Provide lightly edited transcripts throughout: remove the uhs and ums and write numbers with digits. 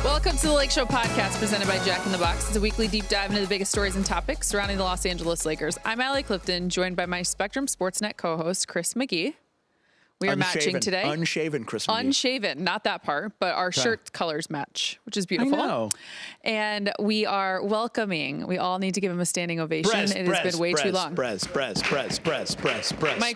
Welcome to the Lakeshow podcast presented by Jack in the Box. It's a weekly deep dive into the biggest stories and topics surrounding the Los Angeles Lakers. I'm Allie Clifton, joined by my Spectrum SportsNet co-host, Chris McGee. We are matching today. Unshaven Chris McGee. Unshaven, not that part, but our shirt colors match, which is beautiful. I know. And we are welcoming. We all need to give him a standing ovation. It has been way too long. Mike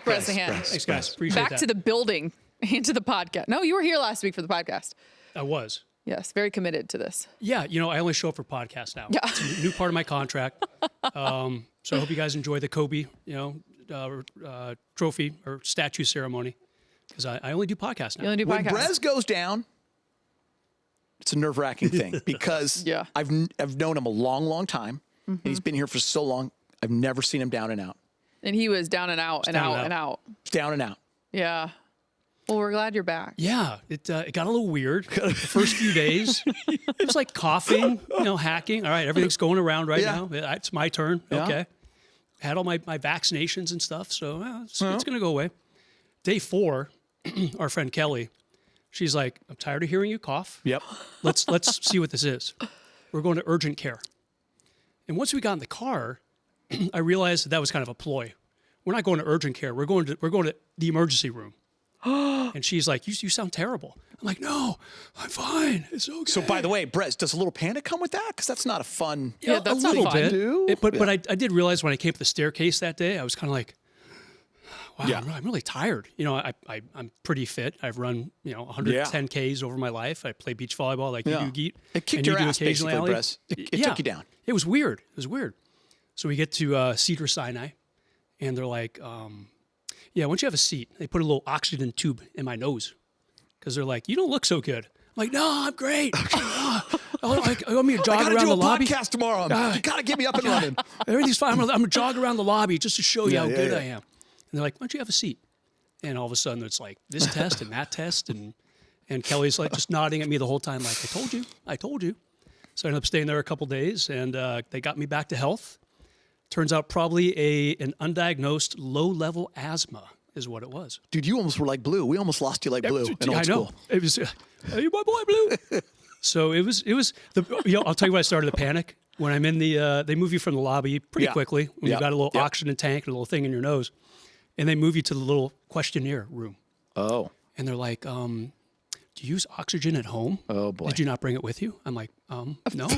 Bresnahan. Thanks, guys. Appreciate that. Back to the building, into the podcast. No, you were here last week for the podcast. I was. Yes, very committed to this. Yeah, I only show up for podcasts now. Yeah. It's a new part of my contract. So I hope you guys enjoy the Kobe, trophy or statue ceremony, because I only do podcasts now. You only do When podcasts. Brez goes down, it's a nerve-wracking thing because I've known him a long, long time. And he's been here for so long. I've never seen him down and out. And he was down and out and out and out. Down and out. Yeah. Well, we're glad you're back. Yeah, it got a little weird the first few days. It was like coughing, hacking. All right, everything's going around right now. It's my turn. Yeah. Okay. Had all my vaccinations and stuff, so it's going to go away. Day 4, our friend Kelly, she's like, I'm tired of hearing you cough. Yep. Let's see what this is. We're going to urgent care. And once we got in the car, I realized that was kind of a ploy. We're not going to urgent care. We're going to the emergency room. And she's like, you sound terrible. I'm like, no, I'm fine. It's okay. So, by the way, Brez, does a little panic come with that? Because that's not a fun... Yeah, that's a little not fun. bit. But I did realize when I came up the staircase that day, I was kind of like, wow, I'm really tired. I'm pretty fit. I've run, 110 Ks over my life. I play beach volleyball like you do, Geet. It kicked your ass, basically, Brez. It took you down. It was weird. So we get to Cedar Sinai, and they're like... yeah, once you have a seat, they put a little oxygen tube in my nose because they're like, you don't look so good. I'm like, no, I'm great. I want me to jog around the lobby. I got to do a podcast tomorrow. You got to get me up and running. Everything's fine. I'm going to jog around the lobby just to show you how good I am. And they're like, why don't you have a seat? And all of a sudden, it's like this test and that test. And Kelly's like just nodding at me the whole time like, I told you. So I ended up staying there a couple days, and they got me back to health. Turns out probably an undiagnosed low-level asthma is what it was. Dude, you almost were like Blue. We almost lost you like Blue in old school. It was, hey, my boy Blue. So it was I'll tell you when I started to panic. When I'm in they move you from the lobby pretty quickly when you've got a little oxygen tank and a little thing in your nose. And they move you to the little questionnaire room. Oh. And they're like, do you use oxygen at home? Oh, boy. Did you not bring it with you? I'm like, no.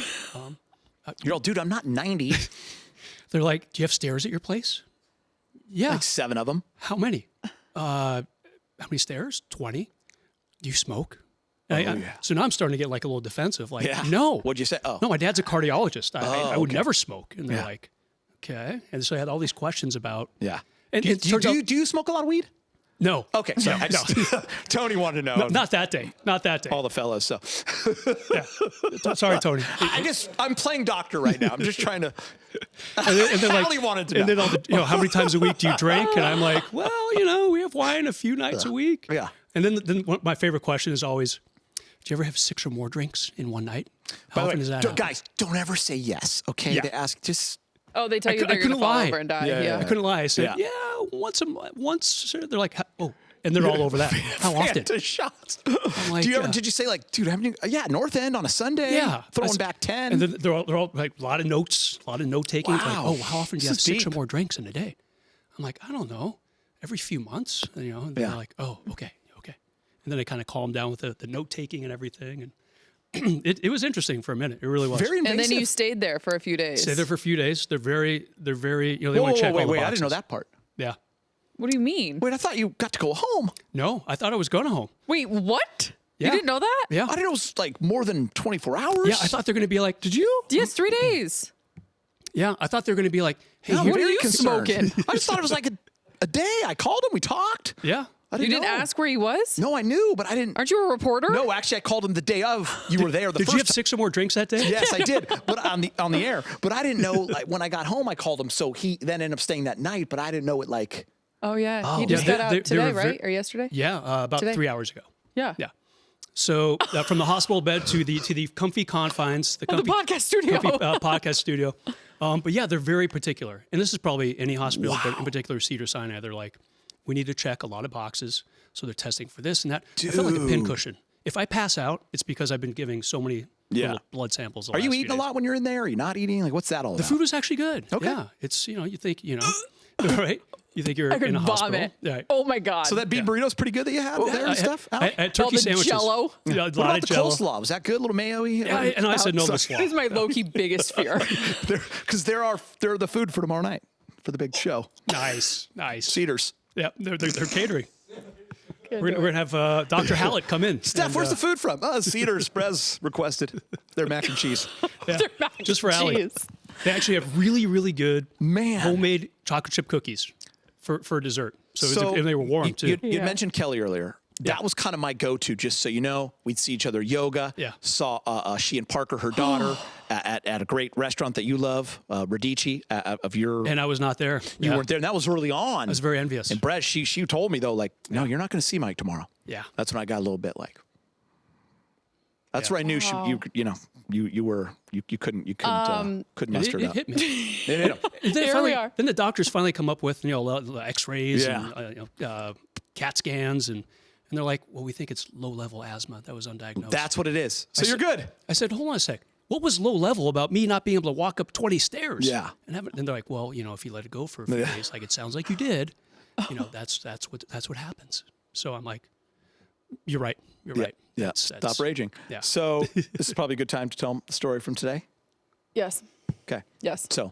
You're all, dude, I'm not 90. They're like, do you have stairs at your place? Yeah. Like 7 of them. How many? How many stairs? 20. Do you smoke? So now I'm starting to get like a little defensive. Like, no. What'd you say? Oh. No, my dad's a cardiologist. I would never smoke. And they're like, okay. And so I had all these questions about. Yeah. And do you smoke a lot of weed? No. Okay. So no. Tony wanted to know. No, not that day. All the fellas. So. Sorry, Tony. I'm playing doctor right now. I'm just trying to. And then like, Allie wanted to know. And then all the, how many times a week do you drink? And I'm like, well, we have wine a few nights a week. Yeah. And then my favorite question is always, do you ever have 6 or more drinks in one night? How often does that happen? Guys, don't ever say yes. Okay. Yeah. They ask just. Oh, they tell you they're going to fall over and die. Yeah. I couldn't lie. I said, once. They're like, oh, and they're all over that. How often? Shots. I'm like, did you say like, dude, haven't you? Yeah, North End on a Sunday. Yeah. Throwing back 10. And then they're all like a lot of notes, a lot of note taking. Wow. Like, oh, how often do you have 6 deep. or more drinks in a day? I'm like, I don't know. Every few months, and they're like, oh, okay. And then I kind of calm down with the note taking and everything. And it was interesting for a minute. It really was. Very invasive. And then you stayed there for a few days. Stayed there for a few days. They're very, they Whoa, want to check all the wait, boxes. I didn't know that part. Yeah. What do you mean? Wait, I thought you got to go home. No, I thought I was going home. Wait, what? Yeah. You didn't know that? Yeah. I didn't know it was like more than 24 hours. Yeah, I thought they're going to be like, did you? Yes, 3 days. Yeah, I thought they were going to be like, hey, what are you smoking? I just thought it was like a day. I called him. We talked. Yeah. You didn't ask where he was? No, I knew, but I didn't. Aren't you a reporter? No, actually, I called him the day of. You were there. Did you have 6 or more drinks that day? Yes, I did, but on the air. But I didn't know. Like when I got home, I called him. So he then ended up staying that night. But I didn't know it. Like, oh yeah, he just got out today, right? Or yesterday? Yeah, about today? 3 hours ago. Yeah. So from the hospital bed to the comfy confines, the podcast studio, podcast studio. But yeah, they're very particular, and this is probably any hospital, but in particular Cedar Sinai. They're like, we need to check a lot of boxes, so they're testing for this and that. Dude. I felt like a pincushion if I pass out, it's because I've been giving so many little blood samples. Are you eating a lot when you're in there? Are you not eating? Like, what's that all about? The food was actually good. Okay. Yeah. It's, you think, right? You think you're in a hospital. Right. Oh my God. So that bean burrito's pretty good that you had there and stuff? I had turkey sandwiches. Jello. Yeah, What about the coleslaw? Was that good? A little mayo-y? Yeah, and I said no to the slaw. This is my low-key biggest fear. Because they're the food for tomorrow night for the big show. Nice. Cedars. Yeah, they're catering. We're gonna have Dr. Hallett come in. Steph, where's the food from? Cedars. Brez requested their mac and cheese. Yeah, just for Allie. They actually have really, really good homemade chocolate chip cookies for dessert. So and they were warm too. You mentioned Kelly earlier. That was kind of my go-to, just so you know. We'd see each other yoga. Yeah. Saw she and Parker, her daughter, at a great restaurant that you love, Radici, of your... And I was not there. You weren't there, and that was early on. I was very envious. And Brett, she told me, though, like, no, you're not going to see Mike tomorrow. Yeah. That's when I got a little bit like... That's where I knew you couldn't muster it up. It hit me. Here we are. Then the doctors finally come up with the X-rays and CAT scans and they're like, well, we think it's low-level asthma that was undiagnosed. That's what it is. So you're good. I said, hold on a sec. What was low-level about me not being able to walk up 20 stairs? Yeah. And they're like, well, if you let it go for a few days, like it sounds like you did, that's what happens. So I'm like, you're right. You're right. Yeah. Stop raging. Yeah. So this is probably a good time to tell the story from today. Yes. Okay. Yes. So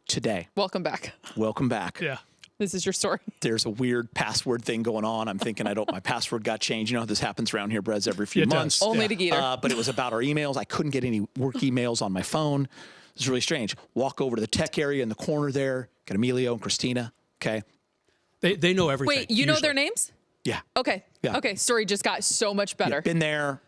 today. Welcome back. Yeah. This is your story. There's a weird password thing going on. I'm thinking my password got changed. You know how this happens around here, Brez, every few months. Only to Geeter. But it was about our emails. I couldn't get any work emails on my phone. It was really strange. Walk over to the tech area in the corner there. Got Emilio and Christina. Okay. They know everything. Wait, you know their names? Yeah. Okay. Yeah. Okay. Story just got so much better. Yeah, been there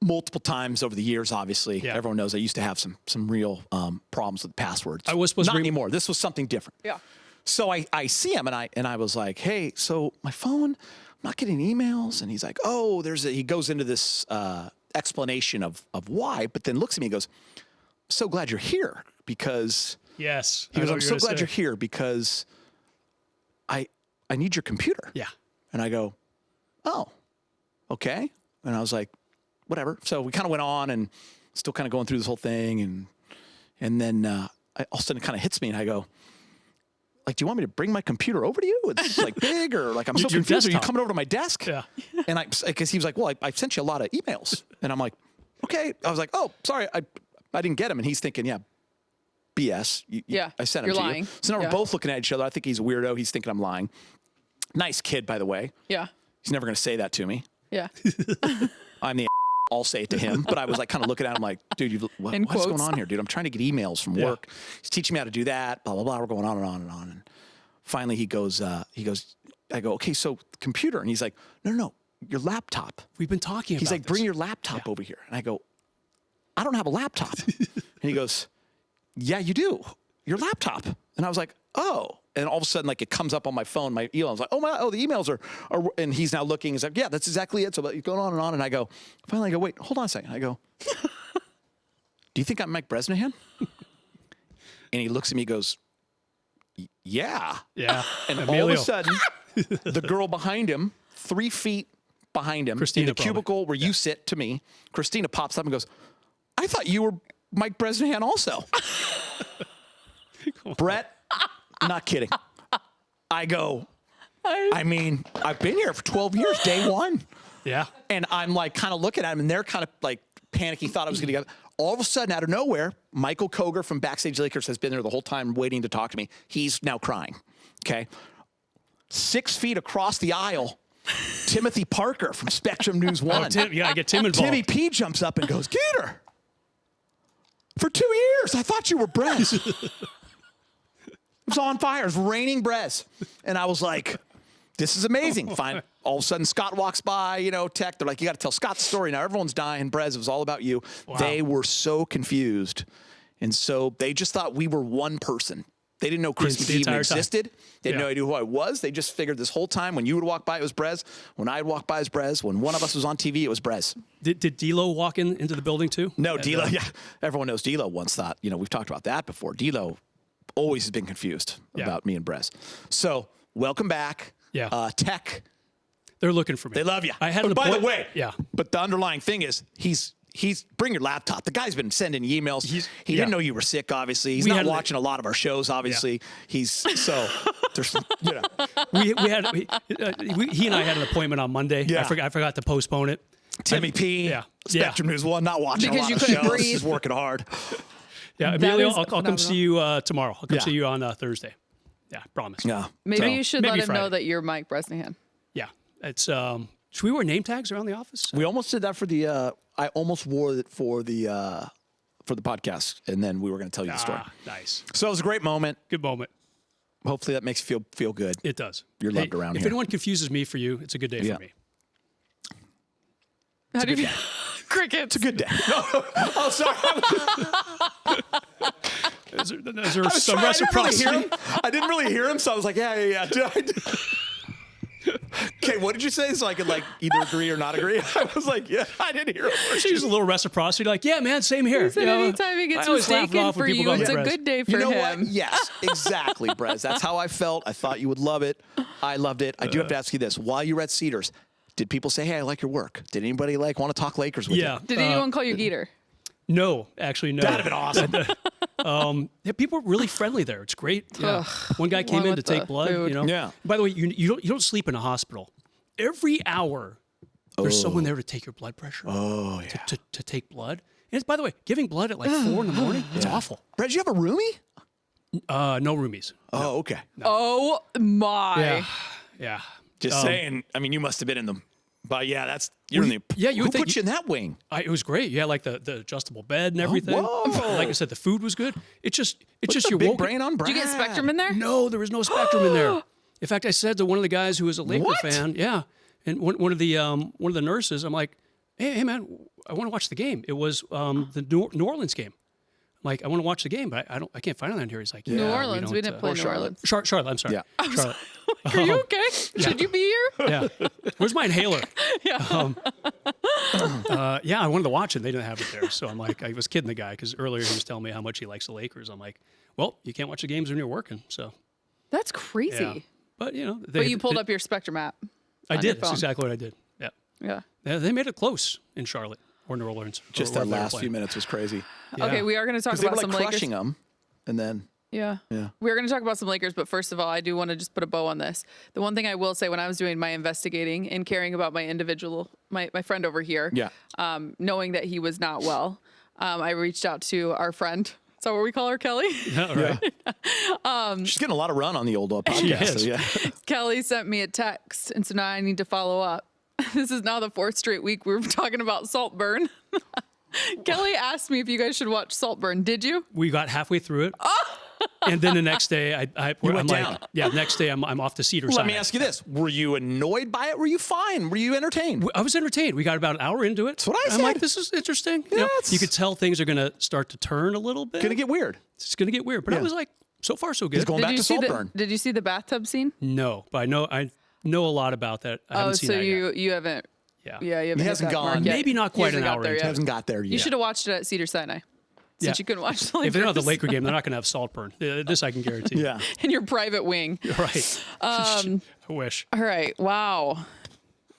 multiple times over the years, obviously. Yeah. Everyone knows I used to have some real problems with passwords. I was supposed Not to anymore. This was something different. Yeah. So I see him and I was like, hey, so my phone, I'm not getting emails. And he's like, oh, he goes into this explanation of why, but then looks at me and goes, I'm so glad you're here because yes. He goes, I'm so glad you're here because I need your computer. Yeah. And I go, oh, okay. And I was like, whatever. So we kind of went on and still kind of going through this whole thing. And then all of a sudden it kind of hits me and I go, like, do you want me to bring my computer over to you? It's like big or like I'm so confused. Are you coming over to my desk? Yeah. And because he was like, well, I sent you a lot of emails. And I'm like, okay. I was like, oh, sorry. I didn't get them. And he's thinking, yeah, BS. I sent them to lying. you. So now we're both looking at each other. I think he's a weirdo. He's thinking I'm lying. Nice kid, by the way. Yeah. He's never going to say that to me. Yeah. I'm the I'll say it to him. But I was like kind of looking at him like, dude, what's going on here, dude? I'm trying to get emails from work. He's teaching me how to do that, blah, blah, blah. We're going on and on and on. And finally he goes, I go, okay, so computer. And he's like, no, your laptop. We've been talking about He's like, this. bring your laptop over here. And I go, I don't have a laptop. And he goes, yeah, you do. Your laptop. And I was like, oh. And all of a sudden, like, it comes up on my phone, my email. I was like, the emails are, and he's now looking. He's like, yeah, that's exactly it. So it's going on and on. And I go, finally, I go, wait, hold on a second. I go, do you think I'm Mike Bresnahan? And he looks at me, goes, yeah. Yeah. And all of a sudden, the girl behind him, 3 feet behind him, Christina, in the cubicle where you sit to me, Christina pops up and goes, I thought you were Mike Bresnahan also. Brett, not kidding. I go, I mean, I've been here for 12 years, day one. Yeah. And I'm like kind of looking at him and they're kind of like panicky, thought I was going to get. All of a sudden, out of nowhere, Michael Koger from Backstage Lakers has been there the whole time waiting to talk to me. He's now crying. Okay. 6 feet across the aisle, Timothy Parker from Spectrum News 1. You got to get Tim involved. Timmy P jumps up and goes, Geeter, for 2 years, I thought you were Brez. It was on fire. It was raining Brez. And I was like, this is amazing. Fine. All of a sudden, Scott walks by, tech. They're like, you got to tell Scott the story. Now everyone's dying. Brez, it was all about you. Wow. They were so confused. And so they just thought we were one person. They didn't know Chris McGee even existed. They had no idea who I was. They just figured this whole time when you would walk by, it was Brez. When I'd walk by, it was Brez. When one of us was on TV, it was Brez. Did D'Lo walk into the building too? No, D'Lo, yeah. Everyone knows D'Lo once thought, we've talked about that before. D'Lo always has been confused about me and Brez. So welcome back. Yeah. Tech. They're looking for me. They love you. I had an By the appointment- way, Yeah. But the underlying thing is he's bring your laptop. The guy's been sending you emails. He didn't know you were sick, obviously. He's not watching a lot of our shows, obviously. He's so there's you know. he and I had an appointment on Monday. Yeah. I forgot to postpone it. Timmy P. Yeah. Spectrum News 1, not watching Because a you lot of couldn't shows. breathe. He's working hard. Yeah, That Emilio, is I'll come see you tomorrow. I'll come Yeah. see you on Thursday. Yeah, promise. Yeah. Maybe you should maybe let him know Friday. that you're Mike Bresnahan. Yeah, it's. Should we wear name tags around the office? We almost did that for the I almost wore it for the podcast, and then we were going to tell you the story. Nice. So it was a great moment. Good moment. Hopefully that makes you feel good. It does. You're loved around if here. anyone confuses me for you, it's a good day Yeah. for me. How do you crickets? It's a good day. Oh, sorry. Is there some reciprocity? I didn't really hear him, so I was like, yeah. Okay, what did you say? So I could either agree or not agree. I was like, yeah, I didn't hear him. She's a little reciprocity, like, yeah, man, same here. He said anytime he gets I always laugh it mistaken off when for people you, go, it's a "Brez." good day for You know him. what? Yes, exactly, Brez. That's how I felt. I thought you would love it. I loved it. I do have to ask you this. While you were at Cedars, did people say, hey, I like your work? Did anybody want to talk Lakers with Yeah. you? Did anyone call you Geeter? No, actually, no. That'd have been awesome. Yeah, people are really friendly there. It's great. Yeah. One guy came Along in to with take the blood. food. You know. Yeah. By the way, you don't sleep in a hospital. Every hour, there's someone there to take your blood pressure. Oh, yeah. To take blood. And it's, by the way, giving blood at 4 in the morning. It's awful. Brez, you have a roomie? No roomies. Oh, okay. Oh my! Yeah. Just saying. I mean, you must have been in them. But yeah, you're in the. yeah, you who would think put you in that wing? It was great. You had the adjustable bed and everything. whoa. Like I said, the food was good. It's just What's you're the big woken. brain on Brad? Did you get Spectrum in there? No, there was no Spectrum in there. In fact, I said to one of the guys who was a Laker What? fan, yeah, and one of the nurses, I'm like, hey man, I want to watch the game. It was the New Orleans game. I'm like, I want to watch the game, but I can't find it on here. He's like, New Orleans. We didn't play New Charlotte. Orleans. Charlotte. I'm sorry. Yeah. Charlotte. Are you okay? Should you be here? Yeah. Where's my inhaler? Yeah. Yeah, I wanted to watch it. They didn't have it there. So I'm like, I was kidding the guy because earlier he was telling me how much he likes the Lakers. I'm like, well, you can't watch the games when you're working. So, That's crazy. yeah. But, you know. But you pulled up your Spectrum app. I on your did. That's phone. exactly what I did. Yeah. Yeah. They made it close in Charlotte or New Orleans. Just or that wherever they were last few playing. minutes was crazy. Yeah. Okay, we are going to talk Because they were about some Lakers. crushing them, and then Yeah. We're going to talk about some Lakers, but first of all, I do want to just put a bow on this. The one thing I will say when I was doing my investigating and caring about my my friend over here, knowing that he was not well, I reached out to our friend. Is that what we call her, Kelly? Yeah, right. she's getting a lot of run on the old podcast. is. So, yeah. Kelly sent me a text, and so now I need to follow up. This is now the 4th straight week we were talking about Saltburn. Kelly asked me if you guys should watch Saltburn. Did you? We got halfway through it. And then the next day, I'm went like, down. yeah, next day I'm off to Cedar Sinai. Let me ask you this: were you annoyed by it? Were you fine? Were you entertained? I was entertained. We got about an hour into it. That's what I I'm said. like, this is interesting. Yeah, You know, it's- you could tell things are going to start to turn a little bit. Gonna get weird. It's going to get weird. But I Yeah. was like, so far so good. He's going back to see Saltburn. did you see the bathtub scene? No, but I know a lot about that. I haven't seen so that yet. you haven't. Yeah. Yeah, you haven't. He hit hasn't that gone. mark yet. Maybe not He quite hasn't an got hour there into yet. Hasn't got there yet. You should have watched it at Cedar Sinai. Since you couldn't watch the Lakers. If they're not the Laker game, they're not going to have Saltburn. This I can guarantee. Yeah. in your private wing. Right. I wish. All right. Wow.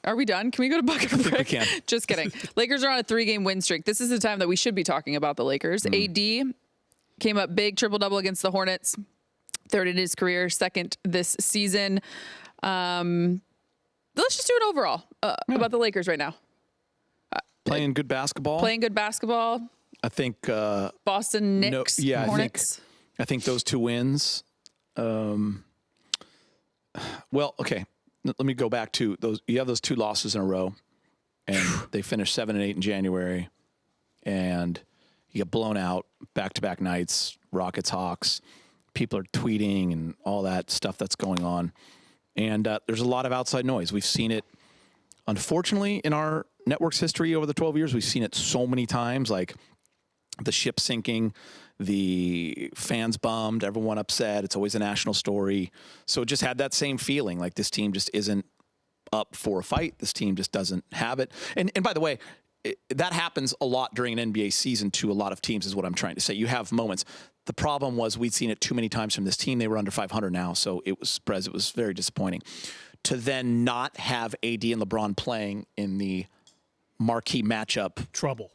Are we done? Can we go to bucket break? we can. Just kidding. Lakers are on a 3-game win streak. This is the time that we should be talking about the Lakers. AD came up big, triple-double against the Hornets. 3rd in his career, 2nd this season. Let's just do it overall about the Lakers right now. Playing good basketball. Playing good basketball. I think. Boston Knicks, yeah, Hornets. I think those 2 wins. Well, okay. Let me go back to those. You have those 2 losses in a row, and they finished 7-8 in January, and you get blown out back-to-back nights. Rockets, Hawks. People are tweeting and all that stuff that's going on, and there's a lot of outside noise. We've seen it, unfortunately, in our network's history over the 12 years. We've seen it so many times, like the ship sinking, the fans bummed, everyone upset. It's always a national story. So it just had that same feeling, like this team just isn't up for a fight. This team just doesn't have it. And by the way, that happens a lot during an NBA season to a lot of teams is what I'm trying to say. You have moments. The problem was we'd seen it too many times from this team. They were under 500 now, so it was very disappointing. to then not have AD and LeBron playing in the marquee matchup. Trouble,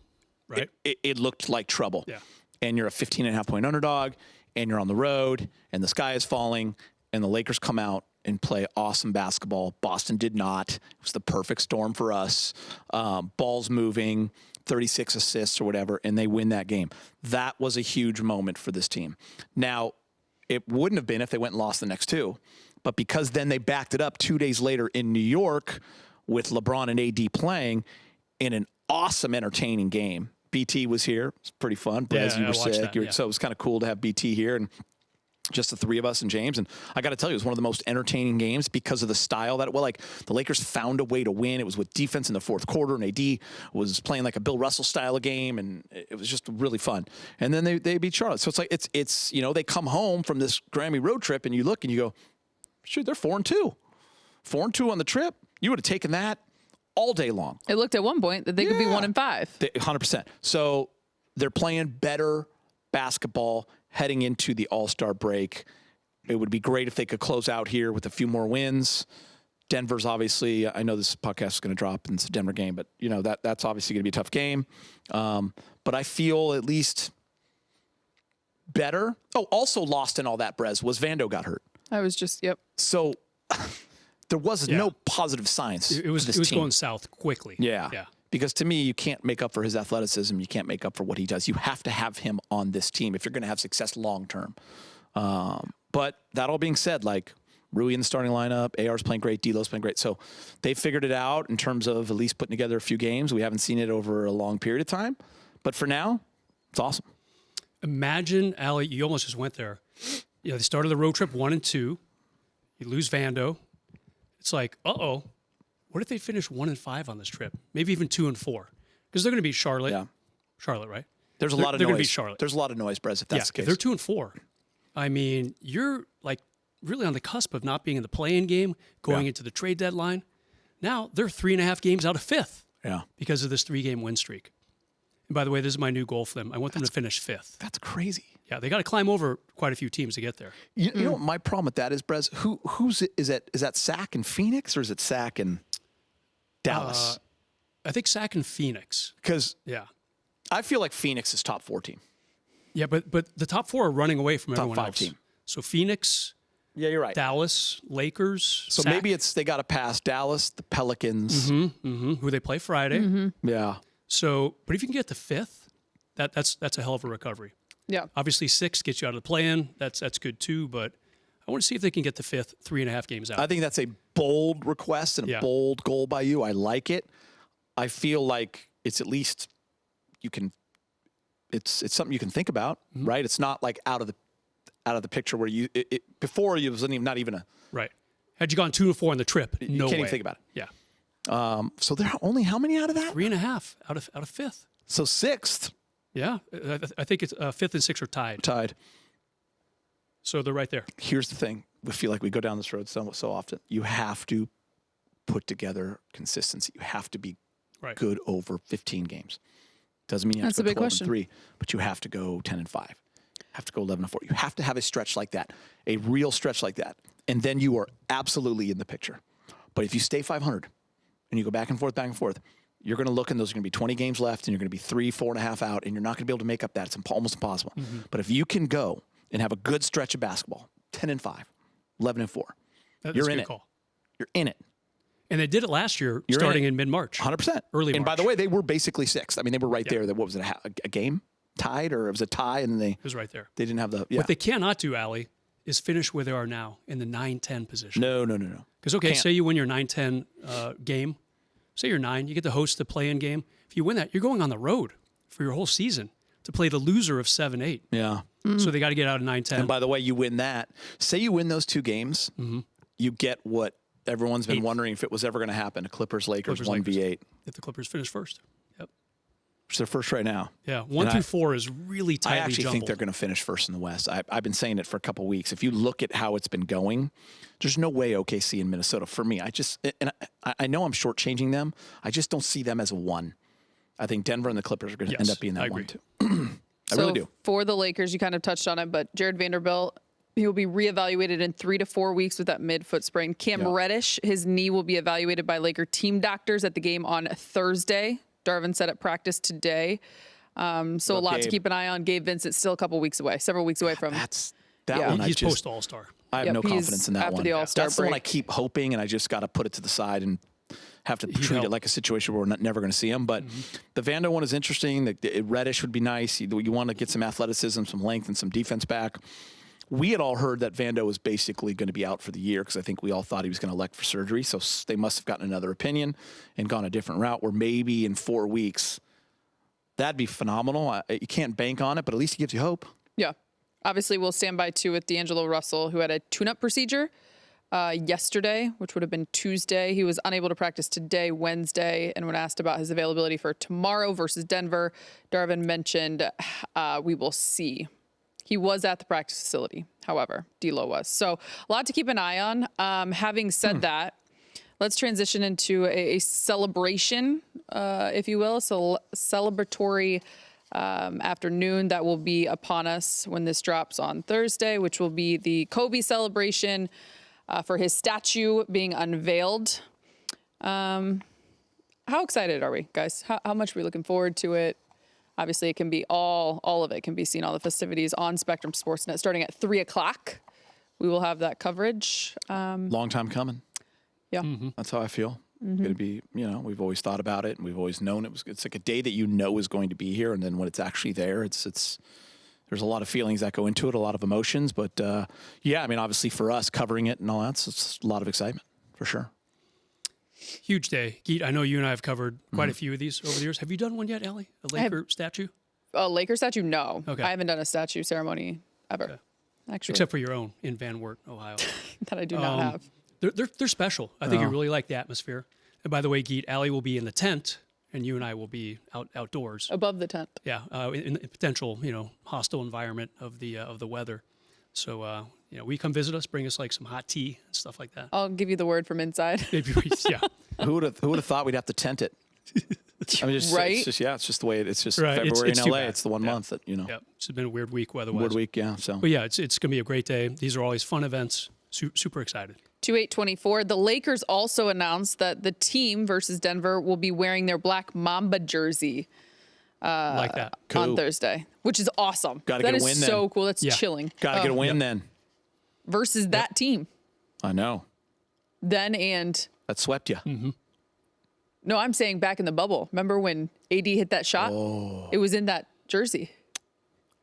right? It looked like trouble. Yeah. And you're a 15.5-point underdog, and you're on the road, and the sky is falling, and the Lakers come out and play awesome basketball. Boston did not. It was the perfect storm for us. Balls moving, 36 assists or whatever, and they win that game. That was a huge moment for this team. Now, it wouldn't have been if they went and lost the next two, but because then they backed it up 2 days later in New York with LeBron and AD playing in an awesome, entertaining game. BT was here. It's pretty fun. Brez, you were sick. So it was kind of cool to have BT here and just the three of us and James. And I got to tell you, it was one of the most entertaining games because of the style that, well, like the Lakers found a way to win. It was with defense in the fourth quarter, and AD was playing like a Bill Russell style of game, and it was just really fun. And then they beat Charlotte. So it's like, it's you know, they come home from this Grammy road trip, and you look and you go, shoot, they're 4-2. 4-2 on the trip. You would have taken that all day long. It looked at one point that they could be 1-5. 100%. So they're playing better basketball heading into the All-Star break. It would be great if they could close out here with a few more wins. Denver's obviously, I know this podcast is going to drop and it's a Denver game, but you know that's obviously going to be a tough game. But I feel at least better. Oh, also lost in all that, Brez, was Vando got hurt. I was just, yep. So there was no positive signs. It was going south quickly. Yeah. Because to me, you can't make up for his athleticism. You can't make up for what he does. You have to have him on this team if you're going to have success long term. But that all being said, like Rui in the starting lineup, AR's playing great, D'Lo's playing great. So they figured it out in terms of at least putting together a few games. We haven't seen it over a long period of time. But for now, it's awesome. Imagine, Allie, you almost just went there. You know, they started the road trip 1-2. You lose Vando. It's like, uh-oh. What if they finish 1-5 on this trip? Maybe even 2-4, because they're going to be Charlotte. Yeah. Charlotte, right? There's a lot of noise. They're going to be Charlotte. There's a lot of noise, Brez, if that's the case. If they're 2-4, I mean, you're like really on the cusp of not being in the play-in game, going into the trade deadline. Now they're 3.5 games out of fifth. Yeah. Because of this 3-game win streak. And by the way, this is my new goal for them. I want them to finish fifth. That's crazy. Yeah, they got to climb over quite a few teams to get there. You know what my problem with that is, Brez? Who's it? Is that Sac in Phoenix or is it Sac in Dallas? I think Sac and Phoenix. Because I feel like Phoenix is top 4 team. Yeah, but the top 4 are running away from everyone top 5 else. Team. So Phoenix, Yeah, you're right. Dallas, Lakers. So Sac, maybe they got to pass Dallas, the Pelicans. who they play Friday. Yeah. So, but if you can get to fifth, that's a hell of a recovery. Yeah. Obviously, 6 gets you out of the play-in. That's good too. But I want to see if they can get to fifth, 3.5 games out. I think that's a bold request and a bold goal by you. I like it. I feel like it's at least you can. It's something you can think about, right? It's not like out of the picture where before it was not even a right. Had you gone 2-4 on the trip, you no can't way. even think about it. Yeah. So there are only how many out of that? 3.5 out of fifth. So 6th. Yeah, I think it's 5th and 6th are tied. So they're right there. Here's the thing. We feel like we go down this road so often. You have to put together consistency. You have to be good over 15 games. Doesn't mean you have to go 12-3, but you have to go 10-5. Have to go 11-4. You have to have a stretch like that, a real stretch like that, and then you are absolutely in the picture. But if you stay 500 and you go back and forth, you're going to look and those are going to be 20 games left, and you're going to be 4.5 out, and you're not going to be able to make up that. It's almost impossible. But if you can go and have a good stretch of basketball, 10-5, 11-4, you're in it. Call. You're in it. And they did it last year, starting in mid-March. 100%. Early March. And by the way, they were basically 6th. I mean, they were right there. What was it, a game? Tied? Or it was a tie? And it was right there. They didn't have the... What they cannot do, Allie, is finish where they are now in the 9-10 position. No. Because, say you win your 9-10 game. Say you're 9. You get to host the play-in game. If you win that, you're going on the road for your whole season to play the loser of 7-8. Yeah. So they got to get out of 9-10. And by the way, you win that. Say you win those 2 games, you get what everyone's been wondering if it was ever going to happen, a Clippers-Lakers 1v8. If the Clippers finish first. Yep. Which they're first right now. Yeah, 1-4 is really tightly I actually jumbled. think they're going to finish first in the West. I've been saying it for a couple of weeks. If you look at how it's been going, there's no way OKC and Minnesota, for me, I know I'm shortchanging them. I just don't see them as a 1. I think Denver and the Clippers are going to end up being that 1 too. I really do. For the Lakers, you kind of touched on it, but Jared Vanderbilt He'll be reevaluated in 3 to 4 weeks with that midfoot sprain. Cam Reddish, his knee will be evaluated by Laker team doctors at the game on Thursday. Darvin said at practice today. So a lot to keep an eye on. Gabe Vincent still a couple weeks away, several weeks away from. One. He's post All-Star. I have no confidence in that after one. The All-Star That's break. the one I keep hoping, and I just got to put it to the side and have to treat it like a situation where we're never going to see him. But the Vando one is interesting. The Reddish would be nice. You want to get some athleticism, some length, and some defense back. We had all heard that Vando was basically going to be out for the year because I think we all thought he was going to elect for surgery. So they must have gotten another opinion and gone a different route where maybe in 4 weeks, that'd be phenomenal. You can't bank on it, but at least it gives you hope. Yeah. Obviously, we'll stand by, too, with D'Angelo Russell, who had a tune-up procedure yesterday, which would have been Tuesday. He was unable to practice today, Wednesday, and when asked about his availability for tomorrow versus Denver, Darvin mentioned we will see. He was at the practice facility, however, D'Lo was. So a lot to keep an eye on. Having said that, let's transition into a celebration, if you will, so celebratory afternoon that will be upon us when this drops on Thursday, which will be the Kobe celebration for his statue being unveiled. How excited are we, guys? How much are we looking forward to it? Obviously, it can be all of it can be seen, all the festivities on Spectrum SportsNet starting at 3:00. We will have that coverage. Long time coming. Yeah. That's how I feel. Going to be, we've always thought about it and we've always known it's like a day that is going to be here. And then when it's actually there, there's a lot of feelings that go into it, a lot of emotions. But obviously for us covering it and all that, it's a lot of excitement for sure. Huge day. Geet, I know you and I have covered quite a few of these over the years. Have you done one yet, Allie? A Laker statue? A Laker statue? No. Okay. I haven't done a statue ceremony ever. Okay. Actually. Except for your own in Van Wert, Ohio. That I do not have. They're special. I think you really like the atmosphere. And by the way, Geet, Allie will be in the tent, and you and I will be outdoors. Above the tent. Yeah, in the potential, hostile environment of the weather. So, we come visit us, bring us like some hot tea and stuff like that. I'll give you the word from inside. Yeah. Who would have thought we'd have to tent it? I mean, Right? It's just the way it's just Right. February It's in too LA. bad. It's the one month that, Yeah, it's been a weird week weather-wise. Weird week, yeah. So, But yeah, it's going to be a great day. These are always fun events. Super excited. 2824. The Lakers also announced that the team versus Denver will be wearing their black mamba jersey Like that. on Thursday, which is awesome. Gotta That get a is win so then. cool. That's Yeah. chilling. Gotta get a win then. Versus that team. I know. Then and That swept you. no, I'm saying back in the bubble. Remember when AD hit that shot? Oh. It was in that jersey,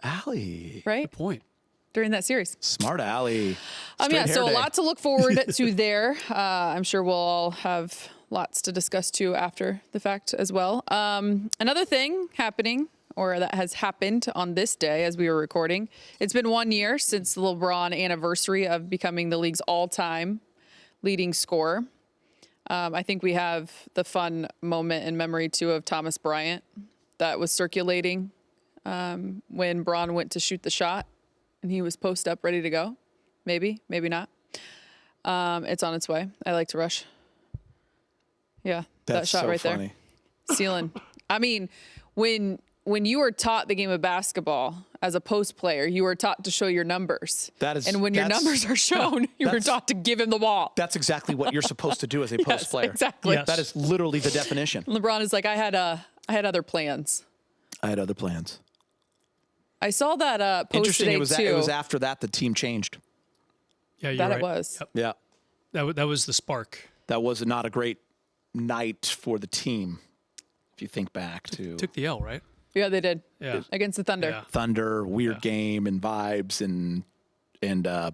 Allie. right? Good point. During that series. Smart Allie. Yeah, Straight so hair a day. lot to look forward to there. I'm sure we'll all have lots to discuss too after the fact as well. Another thing happening, or that has happened on this day as we were recording, it's been 1 year since the LeBron anniversary of becoming the league's all-time leading scorer. I think we have the fun moment in memory too of Thomas Bryant that was circulating when Bron went to shoot the shot. And he was post up, ready to go. Maybe not. It's on its way. I like to rush. Yeah, That's that shot so right funny. there. Ceiling. I mean, when you are taught the game of basketball as a post player, you are taught to show your numbers. And when your numbers are shown, you are taught to give him the ball. That's exactly what you're supposed to do as a post player. Exactly. Yes. That is literally the definition. LeBron is like, I had other plans. I had other plans. I saw that post Interesting. today It too. was after that the team changed. Yeah, you're That right. it was. Yep. Yeah. That was the spark. That was not a great night for the team. If you think back to Took the L, right? Yeah, they did. Yeah. Against the Thunder. Yeah. Thunder, weird game and vibes and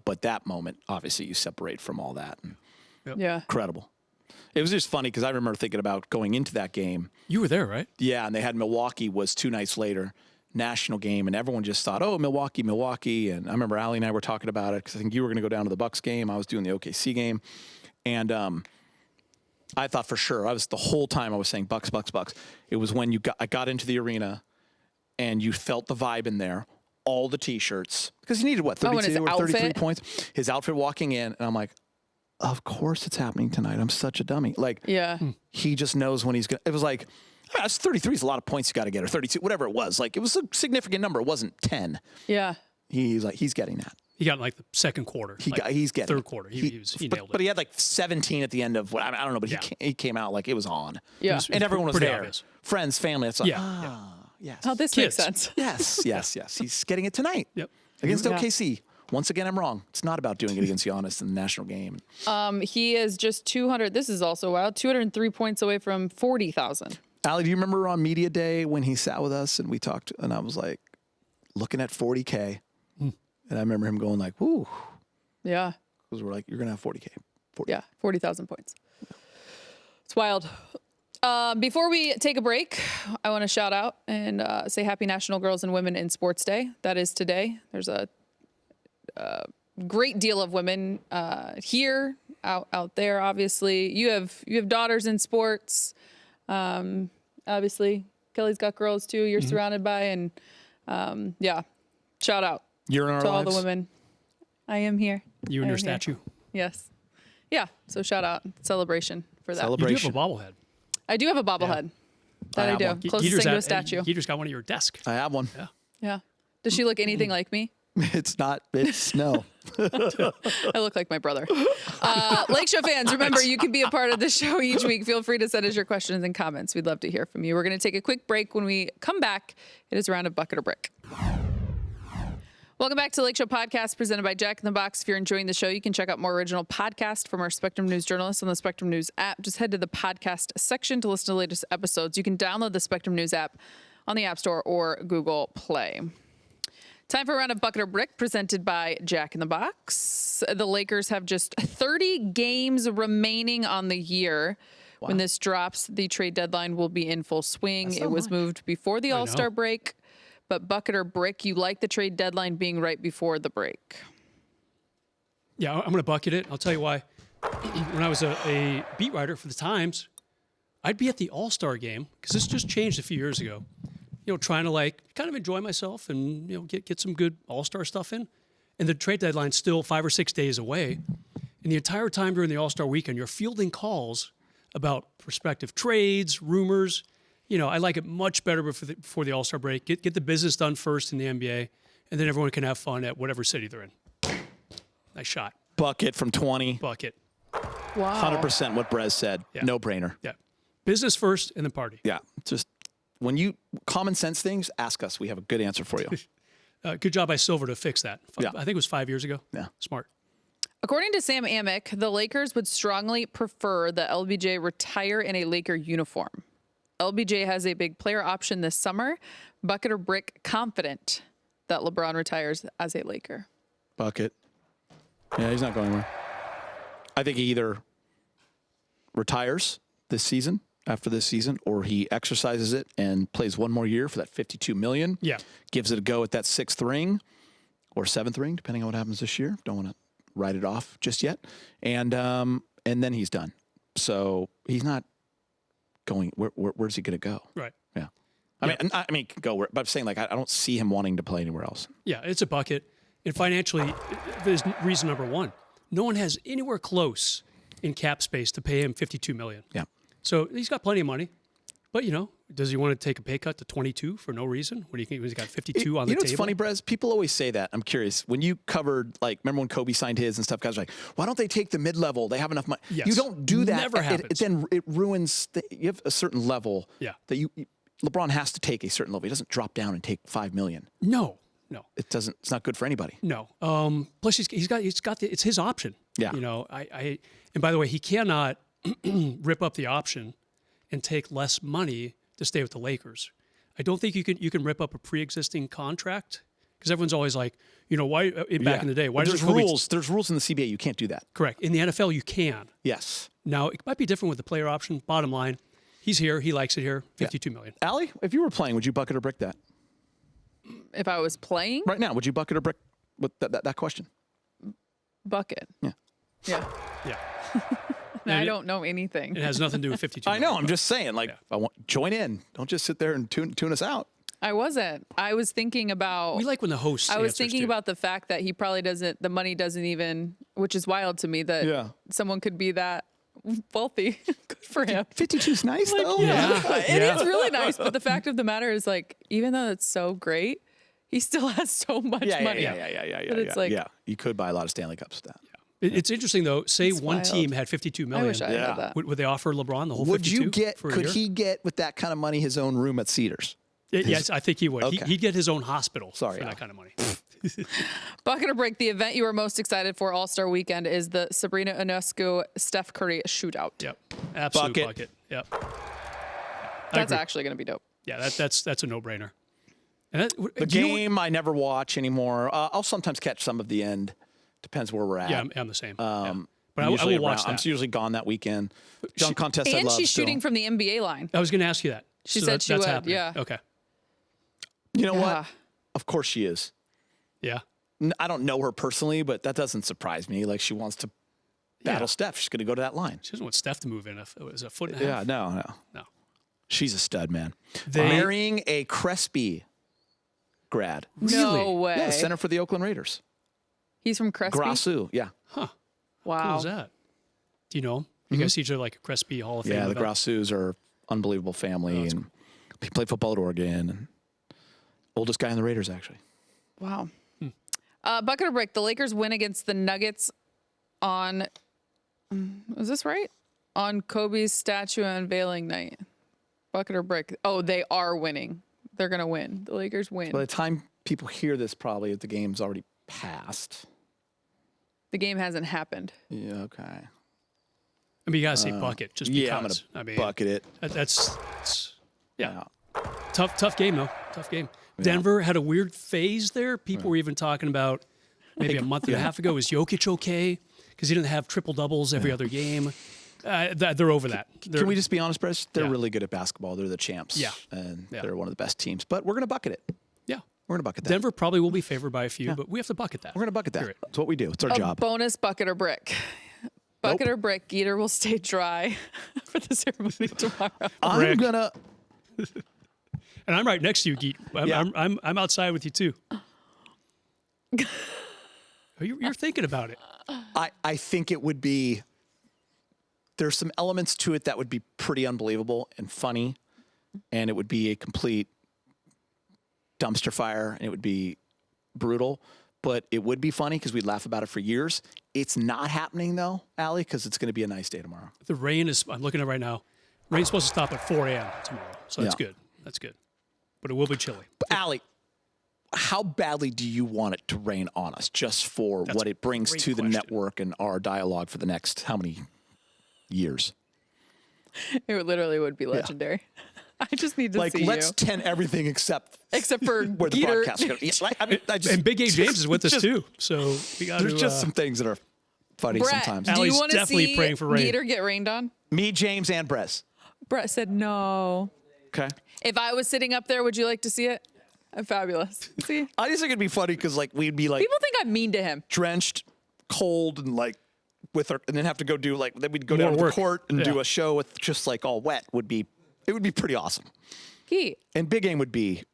but that moment, obviously you separate from all that. And Yeah. incredible. It was just funny because I remember thinking about going into that game. You were there, right? Yeah, and they had Milwaukee was 2 nights later, national game, and everyone just thought, oh, Milwaukee. And I remember Allie and I were talking about it because I think you were going to go down to the Bucks game. I was doing the OKC game. And I thought for sure, the whole time I was saying Bucks. It was when I got into the arena and you felt the vibe in there, all the T-shirts, because he needed, 32 or 33 points? His outfit walking in, and I'm like, of course it's happening tonight. I'm such a dummy. Like, Yeah. he just knows when he's going to. It was like, that's 33 is a lot of points you got to get, or 32, whatever it was. Like, it was a significant number. It wasn't 10. Yeah. He's like, he's getting that. He got in like the second quarter. He's getting third quarter. He nailed it. But he had like 17 at the end of what I don't know. But he came out like it was on. Yeah, and everyone was there. Obvious. Friends, family. It's like yes. Oh, this Kids. makes sense. Yes. He's getting it tonight. Yep. Against OKC. Once again, I'm wrong. It's not about doing it against Giannis in the national game. He is just 200. This is also wild. 203 points away from 40,000. Allie, do you remember on media day when he sat with us and we talked? And I was like, looking at 40K, and I remember him going like, "Whoo." Yeah. Because we're like, you're gonna have 40K. 40. Yeah, 40,000 points. It's wild. Before we take a break, I want to shout out and say Happy National Girls and Women in Sports Day. That is today. There's a great deal of women here, out there. Obviously, you have daughters in sports. Obviously, Kelly's got girls too. You're surrounded by, and shout out You're in our to lives. all the women. I am here. You and your I am here. statue. Yes. Yeah. So shout out, celebration for that. You do have a bobblehead. I do have a bobblehead. That I have do. one. Closest thing to a statue. Geeter's got one at your desk. I have one. Yeah. Yeah. Does she look anything like me? It's not. It's no. I look like my brother. Lakeshow fans, remember, you can be a part of the show each week. Feel free to send us your questions and comments. We'd love to hear from you. We're going to take a quick break. When we come back, it is a round of Bucket or Brick. Welcome back to Lakeshow Podcast, presented by Jack in the Box. If you're enjoying the show, you can check out more original podcasts from our Spectrum News journalists on the Spectrum News app. Just head to the podcast section to listen to the latest episodes. You can download the Spectrum News app on the App Store or Google Play. Time for a round of Bucket or Brick, presented by Jack in the Box. The Lakers have just 30 games remaining on the year. Wow. When this drops, the trade deadline will be in full swing. It was moved before the All-Star break. But Bucket or Brick, you like the trade deadline being right before the break? Yeah, I'm going to bucket it. I'll tell you why. When I was a beat writer for the Times, I'd be at the All-Star game, because this just changed a few years ago. You know, trying to like kind of enjoy myself and, you know, get some good All-Star stuff in. And the trade deadline's still 5 or 6 days away. And the entire time during the All-Star weekend, you're fielding calls about prospective trades, rumors. You know, I like it much better before the All-Star break. Get the business done first in the NBA, and then everyone can have fun at whatever city they're in. Nice shot. Bucket from 20. Bucket. Wow. 100% what Brez said. Yeah. No brainer. Yeah. Business first and then party. Yeah. Just when you common sense things, ask us. We have a good answer for you. Good job by Silver to fix that. Yeah. I think it was 5 years ago. Yeah. Smart. According to Sam Amick, the Lakers would strongly prefer that LBJ retire in a Laker uniform. LBJ has a big player option this summer. Bucket or Brick, confident that LeBron retires as a Laker? Bucket. Yeah, he's not going anywhere. I think he either retires this season, after this season, or he exercises it and plays one more year for that $52 million. Yeah. Gives it a go at that 6th ring or 7th ring, depending on what happens this year. Don't want to write it off just yet. And then he's done. So he's not going. Where's he going to go? Right. Yeah. I mean, go where, but I'm saying, like, I don't see him wanting to play anywhere else. Yeah, it's a bucket. And financially, there's reason number one. No one has anywhere close in cap space to pay him $52 million. Yeah. So he's got plenty of money. But, you know, does he want to take a pay cut to 22 for no reason? What do you think? He's got 52 on the table. You know what's funny, Brez? People always say that. I'm curious. When you covered, like, remember when Kobe signed his and stuff, guys were like, why don't they take the mid-level? They have enough money. Yes. You don't do that. Never happens. Then it ruins. You have a certain level that LeBron has to take a certain level. He doesn't drop down and take $5 million. No. It doesn't. It's not good for anybody. No. Plus, it's his option. Yeah. You know, and by the way, he cannot rip up the option and take less money to stay with the Lakers. I don't think you can rip up a pre-existing contract, because everyone's always like, you know, why back in the day? Why there's rules? There's rules in the CBA. You can't do that. Correct. In the NFL, you can. Yes. Now it might be different with the player option. Bottom line, he's here. He likes it here. $52 million. Allie, if you were playing, would you bucket or brick that? If I was playing? Right now, would you bucket or brick with that question? Bucket. Yeah. Yeah. Yeah. I don't know anything. It has nothing to do with 52 I million. know. I'm just saying, like, join in. Don't just sit there and tune us out. I wasn't. I was thinking about. We like when the host. I was thinking about the fact that he probably doesn't. The money doesn't even, which is wild to me that someone could be that wealthy. Good for him. 52 is nice, though. Yeah. It is really nice. But the fact of the matter is, like, even though it's so great, He still has so much money. Yeah. But it's like, yeah, you could buy a lot of Stanley Cups with that. It's interesting though. Say It's one wild. team had $52 million. I wish I had that. Would they offer LeBron the whole Would 52 you get? for a Could year? he get with that kind of money his own room at Cedars? Yes, I think he would. Okay. He'd get his own hospital Sorry, for Al. that kind of money. Bucket or break, the event you are most excited for All-Star Weekend is the Sabrina Ionescu Steph Curry shootout. Yep, absolute Bucket. bucket. Yep, That's agree. actually going to be dope. Yeah, that's a no-brainer. And The game I never watch anymore. I'll sometimes catch some of the end. Depends where we're at. Yeah, I'm the same. Yeah. But I'm I usually will watch around. that. I'm usually gone that weekend. Dunk contest I And love she's still. shooting from the NBA line. I was going to ask you that. She So said that- she that's would, happening. yeah. Okay. You know Yeah. what? Of course she is. Yeah. I don't know her personally, but that doesn't surprise me. Like she wants to battle Steph. She's going to go to that line. She doesn't want Steph to move in if it was a foot and a Yeah, half. no. No. She's a stud, man. They- Marrying a Crespi grad. No Really? way. Yeah, center for the Oakland Raiders. He's from Crespi? Grasu, yeah. Huh. Wow. Cool is that? Do you know him? You guys see each other like a Crespi Hall of Fame? Yeah, the event? Grasus are unbelievable family. And he played football at Oregon. And oldest guy in the Raiders, actually. Wow. Bucket or brick, the Lakers win against the Nuggets on, is this right? On Kobe's statue unveiling night. Bucket or brick. Oh, they are winning. They're going to win. The Lakers win. By the time people hear this, probably the game's already passed. The game hasn't happened. Yeah, okay. I mean, you got to say bucket just because. Yeah, I'm going I mean, to bucket it. That's Yeah. tough game, though. Tough game. Denver had a weird phase there. People were even talking about maybe a month and a half ago, is Jokic okay? Because he didn't have triple-doubles every other game. They're over that. Can we just be honest, Brez? They're Yeah. really good at basketball. They're the champs. Yeah. And Yeah. they're one of the best teams. But we're going to bucket it. Yeah. We're going to bucket that. Denver probably will be favored by a few, but we have to bucket that. We're going to bucket that. Period. That's what we do. It's our A job. bonus bucket or brick. Bucket or brick, Geeter will stay dry for the ceremony tomorrow. I'm Rick. going to... And I'm right next to you, Geet. I'm outside with you too. You're thinking about it. I think it would be... There's some elements to it that would be pretty unbelievable and funny. And it would be a complete dumpster fire. And it would be brutal. But it would be funny because we'd laugh about it for years. It's not happening, though, Allie, because it's going to be a nice day tomorrow. The rain is, I'm looking at it right now, rain's supposed to stop at 4 a.m. tomorrow. So that's Yeah. good. That's good. But it will be chilly. But Allie, how badly do you want it to rain on us just for That's what it brings great to the question. network and our dialogue for the next how many years? It literally would be legendary. I just need to Like, see let's you. 10 everything except For where the Geeter. broadcast goes. Yeah, like, I mean, I just, And Big A James is with us just- too. So we got to. There's just some things that are funny Brett, sometimes. do you Allie's want to definitely see praying for rain. Geeter get rained on? Me, James, and Brez. Brett said no. Okay. If I was sitting up there, would you like to see it? Fabulous. See? I just think it'd be funny because like we'd be like People think I'm mean to him. drenched, cold, and like with our, and then have to go do like then we'd go down More to the work. court and do Yeah. a show with just like all wet. It would be pretty awesome. He. And Big Game would be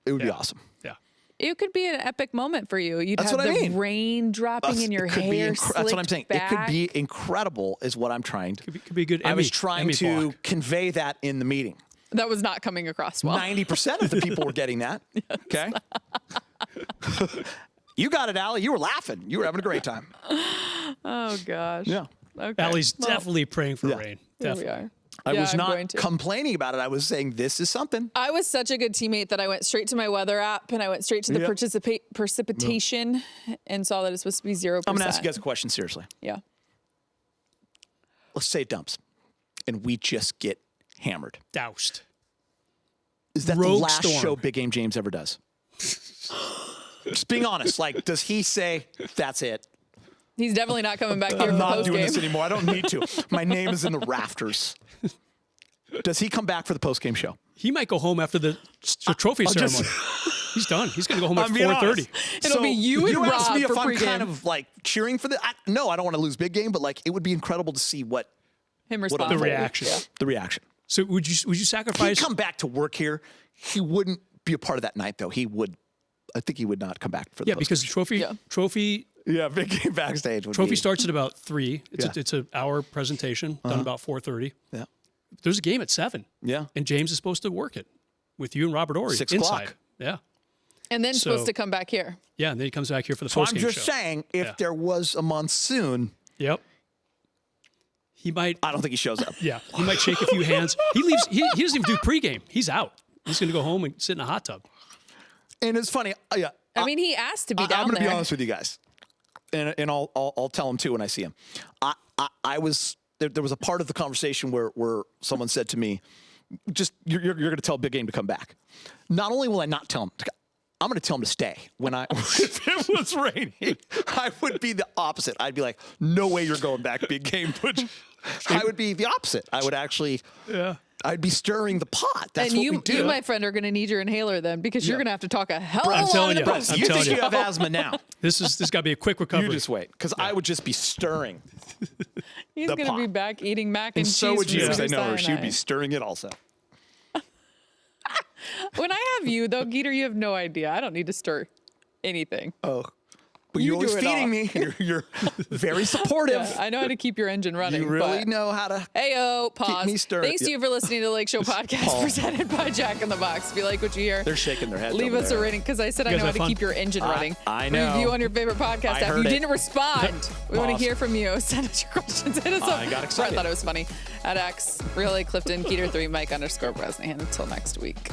be awesome. Yeah. It could be an epic moment for you. You'd That's have what I the mean. rain dropping in your It could be hair. that's what I'm saying. It could back. be incredible, is what I'm trying to. Could be a good I was Emmy- trying Emmy to block. convey that in the meeting. That was not coming across well. 90% of the people were getting that. Okay. You got it, Allie. You were laughing. You were having a great time. Oh gosh. Yeah. Okay. Allie's Well, definitely praying for Yeah. rain. Here we Definitely. are. I Yeah, was I'm not going to. complaining about it. I was saying this is something. I was such a good teammate that I went straight to my weather app and I went straight to the Yep. precipitation and saw that it's supposed to be 0%. I'm going to ask you guys a question seriously. Yeah. Let's say it dumps and we just get hammered. Doused. Is that the Rogue last storm. show Big Game James ever does? Just being honest. Like, does he say, that's it? He's definitely not coming back here I'm for the not post doing game. this anymore. I don't need to. My name is in the rafters. Does he come back for the post-game show? He might go home after the trophy I'll just- ceremony. He's done. He's going to go home at I'm being 4:30. honest. It'll be you and asked Rob me if for I'm pregame. kind of like cheering for the. No, I don't want to lose Big Game, but like it would be incredible to see what Him the respond. The reaction. the reaction. So would you He'd sacrifice? come back to work here. He wouldn't be a part of that night, though. He would. I think he would not come back for the Yeah, because the trophy Yeah. yeah, Big Game backstage. Would trophy be, starts at about 3. Yeah. It's an hour presentation done about 4:30. Yeah, There's a game at 7. yeah. And James is supposed to work it with you and Robert Ory 6 inside. o'clock. Yeah. And then supposed to come back here. Yeah, and then he comes back here for the So I'm post-game show. just saying, if there was a monsoon, Yep. He might. I don't think he shows up. Yeah, he might shake a few hands. He leaves. He doesn't even do pregame. He's out. He's going to go home and sit in a hot tub. And it's funny. I mean, he asked to be down I'm going to there. be honest with you guys, and I'll tell him too when I see him. I was there was a part of the conversation where someone said to me, "Just you're going to tell Big Game to come back." Not only will I not tell him, I'm going to tell him to stay. If it was raining, I would be the opposite. I'd be like, "No way, you're going back, Big Game." But I would be the opposite. I would actually. Yeah. I'd be stirring the pot. That's and what we do. you, my friend, are going to need your inhaler then because you're going to have to talk a hell of a lot telling in you. the I'm post. You telling think you you. have asthma now? This got to be a quick recovery. You just wait, because I would just be stirring. He's the going to be pot. back eating mac and And cheese. so would you, from because I know her. Cedar She would Sinai. be stirring it also. When I have you, though, Geeter, you have no idea. I don't need to stir anything. Oh. But You you're always do it all. feeding me. You're very supportive. Yeah, I know how to keep your engine running. You really but know how to. Ayo, pause. me stirring. Thanks to you for listening to the Lakeshow podcast Pause. presented by Jack in the Box. If you like what you hear, They're shaking their heads. leave over us there. a rating because I said I guys know how have to fun? keep your engine running. I know. Review on your favorite podcast I app. heard You it. didn't respond. We want to Pause. hear from you. Send us your questions. Hit us up. I got Brett excited. thought it was funny. At X, Allie Clifton, Keeter3, Mike _Bresnahan. Until next week.